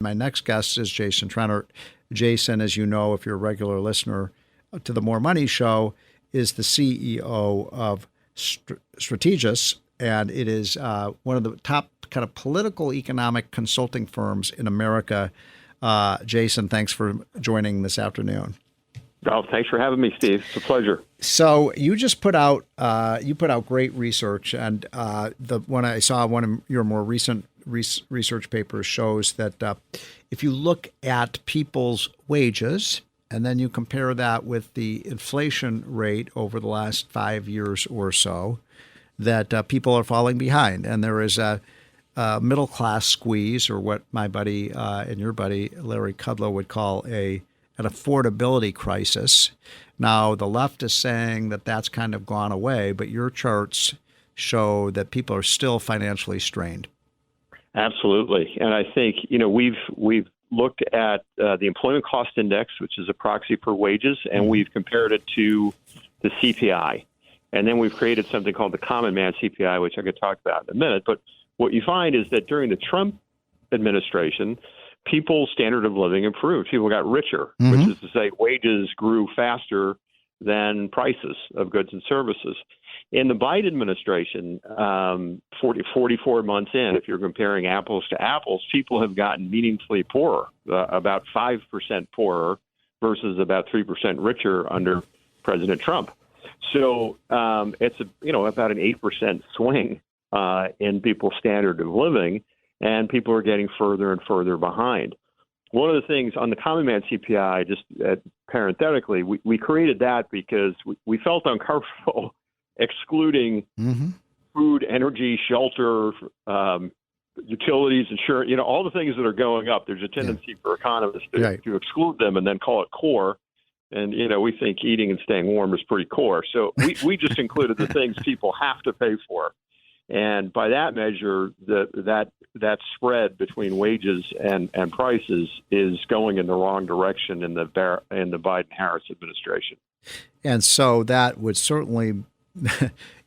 My next guest is Jason Trennert. Jason, as you know, if you're a regular listener to the More Money Show, is the CEO of Strategas, and it is one of the top kind of political economic consulting firms in America. Jason, thanks for joining this afternoon. Oh, thanks for having me, Steve. It's a pleasure. So you just put out great research, and the one I saw, one of your more recent research papers shows that if you look at people's wages and then you compare that with the inflation rate over the last 5 years or so, that people are falling behind, and there is a middle class squeeze, or what my buddy and your buddy Larry Kudlow would call an affordability crisis. Now, the left is saying that that's kind of gone away, but your charts show that people are still financially strained. Absolutely. And I think, we've looked at the employment cost index, which is a proxy for wages, and we've compared it to the CPI. And then we've created something called the Common Man CPI, which I could talk about in a minute. But what you find is that during the Trump administration, people's standard of living improved. People got richer, which is to say wages grew faster than prices of goods and services. In the Biden administration, 44 months in, if you're comparing apples to apples, people have gotten meaningfully poorer, about 5% poorer versus about 3% richer under President Trump. So it's about an 8% swing in people's standard of living, and people are getting further and further behind. One of the things on the Common Man CPI, just parenthetically, we created that because we felt uncomfortable excluding food, energy, shelter, utilities, insurance, all the things that are going up. There's a tendency for economists to exclude them and then call it core. And, we think eating and staying warm is pretty core. So we just included the things people have to pay for. And by that measure, that spread between wages and prices is going in the wrong direction in the Biden-Harris administration. And so that would certainly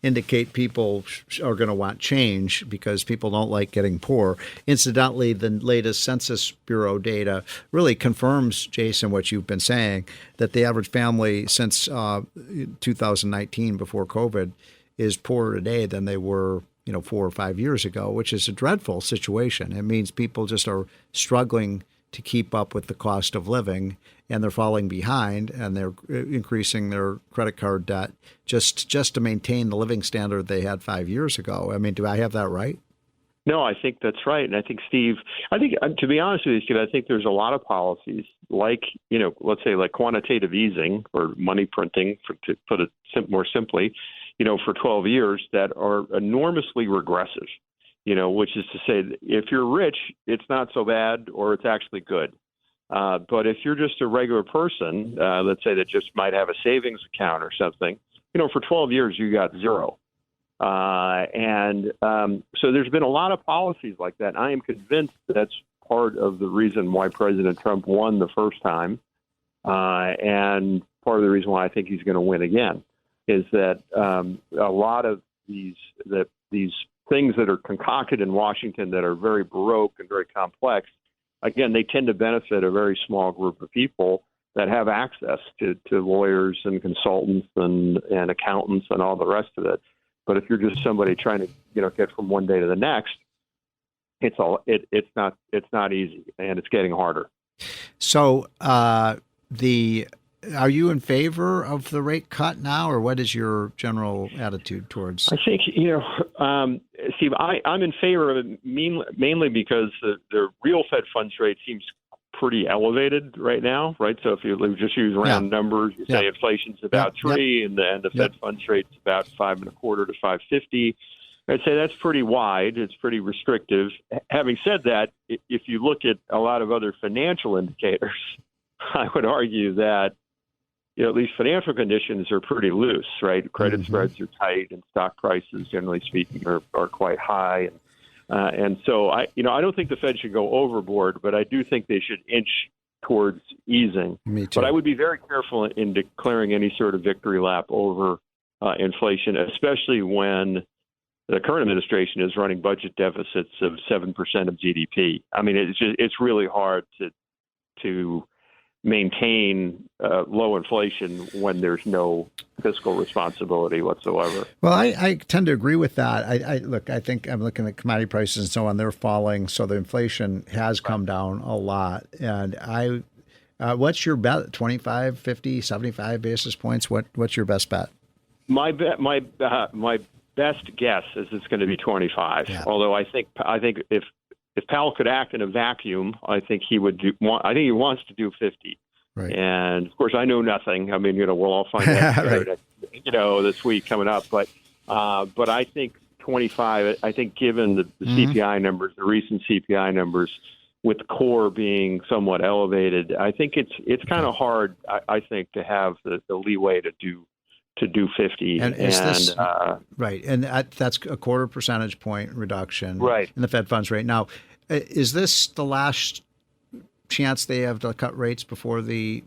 indicate people are going to want change because people don't like getting poor. Incidentally, the latest Census Bureau data really confirms, Jason, what you've been saying, that the average family since 2019, before COVID, is poorer today than they were 4 or 5 years ago, which is a dreadful situation. It means people just are struggling to keep up with the cost of living, and they're falling behind, and they're increasing their credit card debt just to maintain the living standard they had 5 years ago. I mean, do I have that right? No, I think that's right. And I think, Steve, to be honest with you, Steve, I think there's a lot of policies like, let's say like quantitative easing or money printing, to put it more simply, for 12 years that are enormously regressive, which is to say if you're rich, it's not so bad or it's actually good. But if you're just a regular person, let's say that just might have a savings account or something, for 12 years, you got zero. So there's been a lot of policies like that. I am convinced that's part of the reason why President Trump won the first time. And part of the reason why I think he's going to win again is that a lot of these things that are concocted in Washington that are very baroque and very complex, again, they tend to benefit a very small group of people that have access to lawyers and consultants and accountants and all the rest of it. But if you're just somebody trying to get from one day to the next, it's not easy, and it's getting harder. So are you in favor of the rate cut now, or what is your general attitude towards? I think, Steve, I'm in favor of it mainly because the real Fed funds rate seems pretty elevated right now, right? So if you just use round numbers, you say inflation's about 3 and the Fed funds rate's about 5.25 to 5.50. I'd say that's pretty wide. It's pretty restrictive. Having said that, if you look at a lot of other financial indicators, I would argue that at least financial conditions are pretty loose, right? Credit spreads are tight, and stock prices, generally speaking, are quite high. And so I don't think the Fed should go overboard, but I do think they should inch towards easing. Me too. But I would be very careful in declaring any sort of victory lap over inflation, especially when the current administration is running budget deficits of 7% of GDP. I mean, it's really hard to maintain low inflation when there's no fiscal responsibility whatsoever. Well, I tend to agree with that. I think I'm looking at commodity prices and so on; they're falling, so the inflation has come down a lot. And what's your bet? 25, 50, 75 basis points? What's your best bet? My best guess is it's going to be 25. Yeah. Although I think if Powell could act in a vacuum, I think he would do. I think he wants to do 50. Right. And of course, I know nothing. I mean, we'll all find out right. this week coming up. But I think 25. I think given the CPI numbers, the recent CPI numbers, with the core being somewhat elevated, I think it's kind of hard. I think to have the leeway to do 50. And this right? And that's a quarter percentage point reduction, right, in the Fed funds rate. Now, is this the last chance they have to cut rates before the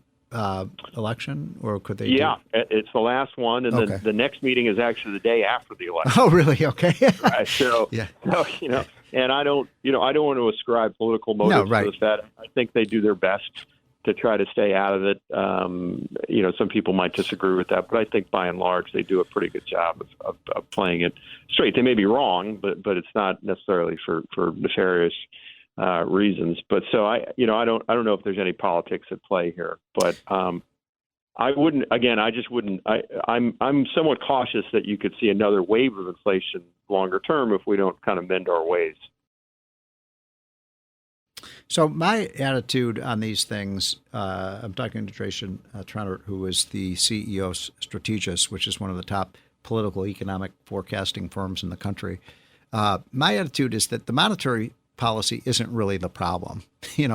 election, or could they? Yeah, it's the last one, and then the next meeting is actually the day after the election. Oh, really? Okay. Right. So, yeah. So, and I don't want to ascribe political motives to the Fed. I think they do their best to try to stay out of it. Some people might disagree with that, but I think by and large they do a pretty good job of playing it straight. They may be wrong, but it's not necessarily for nefarious reasons. But so I don't know if there's any politics at play here. But I wouldn't. Again, I just wouldn't. I'm somewhat cautious that you could see another wave of inflation longer term if we don't kind of mend our ways. So my attitude on these things, I'm talking to Trennert, who is the CEO of Strategas, which is one of the top political economic forecasting firms in the country. My attitude is that the monetary policy isn't really the problem. You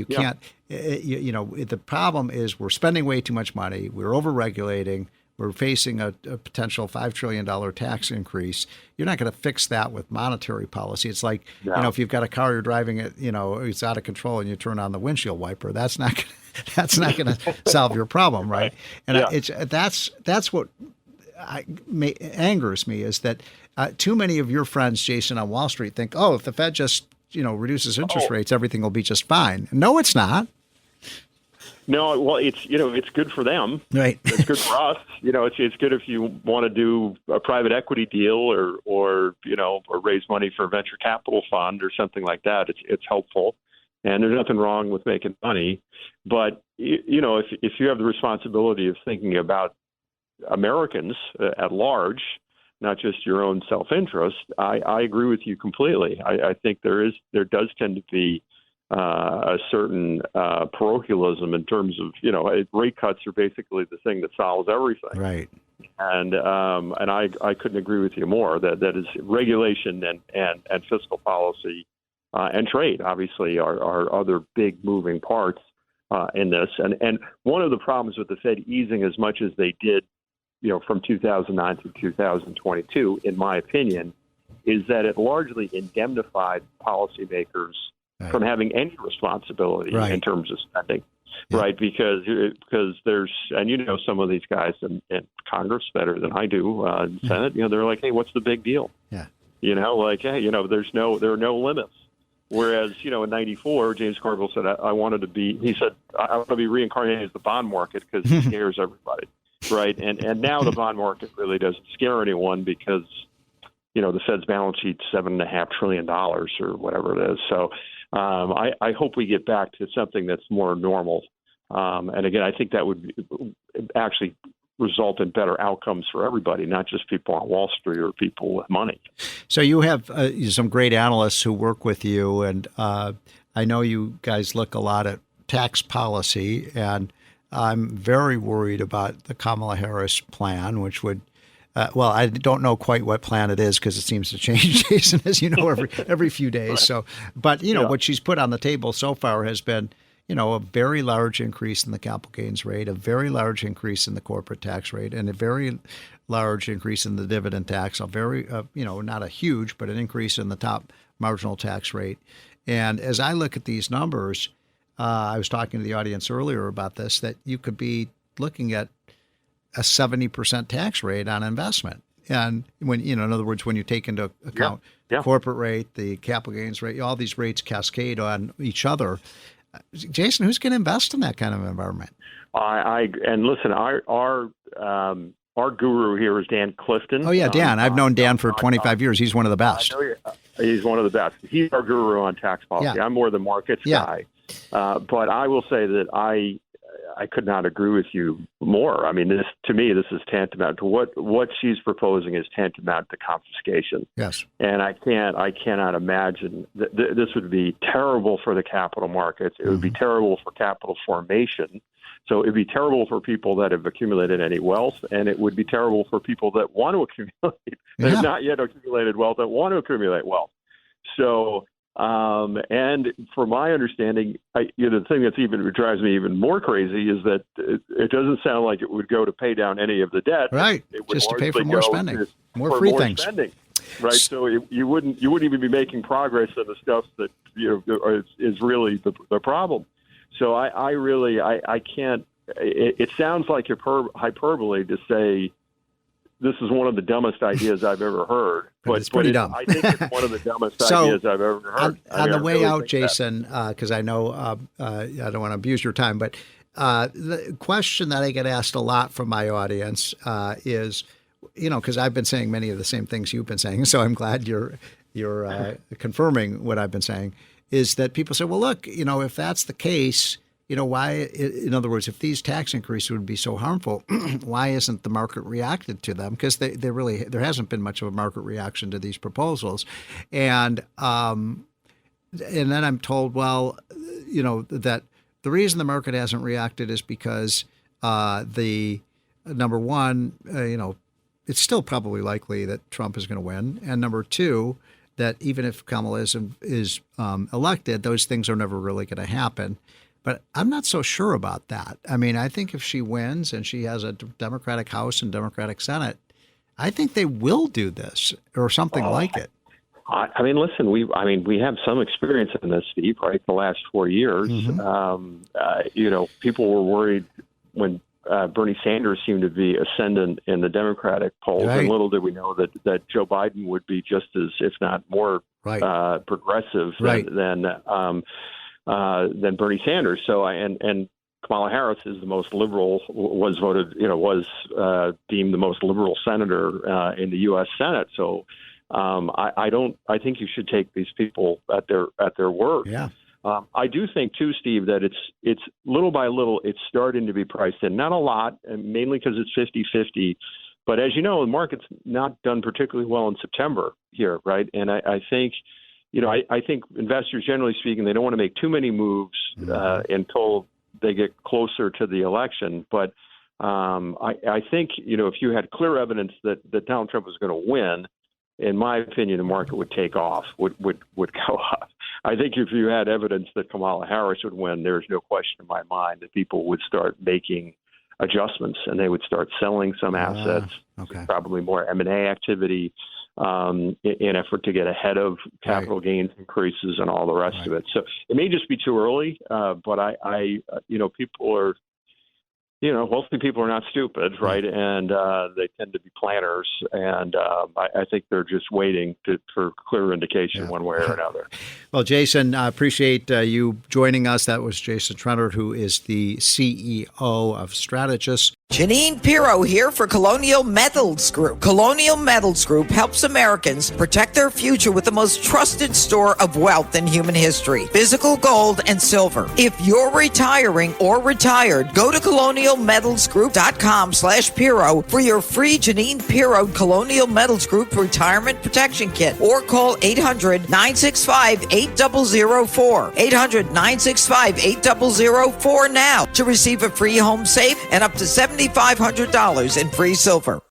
can't. The problem is we're spending way too much money. We're overregulating. We're facing a potential $5 trillion tax increase. You're not going to fix that with monetary policy. It's like, if you've got a car, you're driving it, it's out of control and you turn on the windshield wiper. That's not going to solve your problem, right? And that's what angers me is that too many of your friends, Jason, on Wall Street think, if the Fed just, reduces interest rates, everything will be just fine. No, it's not. No, well, it's good for them. Right. It's good for us. It's good if you want to do a private equity deal or raise money for a venture capital fund or something like that. It's helpful, and there's nothing wrong with making money. But if you have the responsibility of thinking about Americans at large, not just your own self-interest, I agree with you completely. I think there does tend to be a certain parochialism in terms of, rate cuts are basically the thing that solves everything. Right. And I couldn't agree with you more. That is regulation and fiscal policy and trade, obviously, are other big moving parts in this. And one of the problems with the Fed easing as much as they did, from 2009 to 2022, in my opinion, is that it largely indemnified policymakers from having any responsibility in terms of spending, right? Because there's, and some of these guys in Congress better than I do, in the Senate, they're like, hey, what's the big deal? Yeah. Hey, there are no limits. Whereas, in '94, James Carville said, I want to be reincarnated as the bond market because it scares everybody, right? And now the bond market really doesn't scare anyone because, the Fed's balance sheet's $7.5 trillion or whatever it is. So, I hope we get back to something that's more normal. And again, I think that would actually result in better outcomes for everybody, not just people on Wall Street or people with money. So you have some great analysts who work with you, and I know you guys look a lot at tax policy, and I'm very worried about the Kamala Harris plan, which would I don't know quite what plan it is because it seems to change, Jason, as you know, every few days. Right. So, but what she's put on the table so far has been, a very large increase in the capital gains rate, a very large increase in the corporate tax rate, and a very large increase in the dividend tax. A very, not a huge, but an increase in the top marginal tax rate. And as I look at these numbers, I was talking to the audience earlier about this, that you could be looking at a 70% tax rate on investment And when, in other words, when you take into account the corporate rate, the capital gains rate, all these rates cascade on each other. Jason, who's going to invest in that kind of environment? And listen, our guru here is Dan Clifton. Oh, yeah, Dan. I've known Dan for 25 years. He's one of the best. He's one of the best. He's our guru on tax policy. Yeah. I'm more the markets guy. But I will say that I could not agree with you more. I mean, to me, this is tantamount to what she's proposing is tantamount to confiscation. Yes. And I cannot imagine that this would be terrible for the capital markets. It would be terrible for capital formation. So it would be terrible for people that have accumulated any wealth, and it would be terrible for people that want to accumulate, that have not yet accumulated wealth, that want to accumulate wealth. So, and from my understanding, the thing that's even drives me even more crazy is that it doesn't sound like it would go to pay down any of the debt. Right, it would just to pay for more spending, more free things. Spending. Right, so you wouldn't even be making progress on the stuff that is really the problem. So I can't. It sounds like hyperbole to say this is one of the dumbest ideas I've ever heard. But it's pretty dumb. I think it's one of the dumbest ideas I've ever heard. On the way out, Jason, because I know I don't want to abuse your time, but the question that I get asked a lot from my audience is, because I've been saying many of the same things you've been saying, so I'm glad you're confirming what I've been saying. Is that people say, well, look, if that's the case, why, in other words, if these tax increases would be so harmful, why isn't the market reacted to them? Because there hasn't been much of a market reaction to these proposals. And then I'm told, well, that the reason the market hasn't reacted is because the number one, it's still probably likely that Trump is going to win. And number two, that even if Kamala is elected, those things are never really going to happen. But I'm not so sure about that. I mean, I think if she wins and she has a Democratic House and Democratic Senate, I think they will do this or something like it. I mean, listen, we have some experience in this, Steve, right? The last 4 years, people were worried when Bernie Sanders seemed to be ascendant in the Democratic polls, and little did we know that Joe Biden would be just as, if not more, progressive than Bernie Sanders. So, and Kamala Harris is the most liberal, was deemed the most liberal senator in the U.S. Senate. So, I think you should take these people at their word. Yeah. I do think too, Steve, that it's little by little, it's starting to be priced in. Not a lot, and mainly because it's 50-50. But as you know, the market's not done particularly well in September here, right? And I think, I think investors, generally speaking, they don't want to make too many moves until they get closer to the election. But I think, if you had clear evidence that Donald Trump was going to win, in my opinion, the market would take off, would go up. I think if you had evidence that Kamala Harris would win, there's no question in my mind that people would start making adjustments and they would start selling some assets, probably more M&A activity in effort to get ahead of capital gains increases and all the rest of it. So it may just be too early, but I people are, wealthy people are not stupid, right? And they tend to be planners, and I think they're just waiting for clear indication one way or another. Well, Jason, I appreciate you joining us. That was Jason Trennert, who is the CEO of Strategas. Janine Pirro here for Colonial Metals Group. Colonial Metals Group helps Americans protect their future with the most trusted store of wealth in human history, physical gold and silver. If you're retiring or retired, go to colonialmetalsgroup.com/Pirro for your free Janine Pirro Colonial Metals Group Retirement Protection Kit, or call 800-965-8004. 800-965-8004 now to receive a free home safe and up to $7,500 in free silver.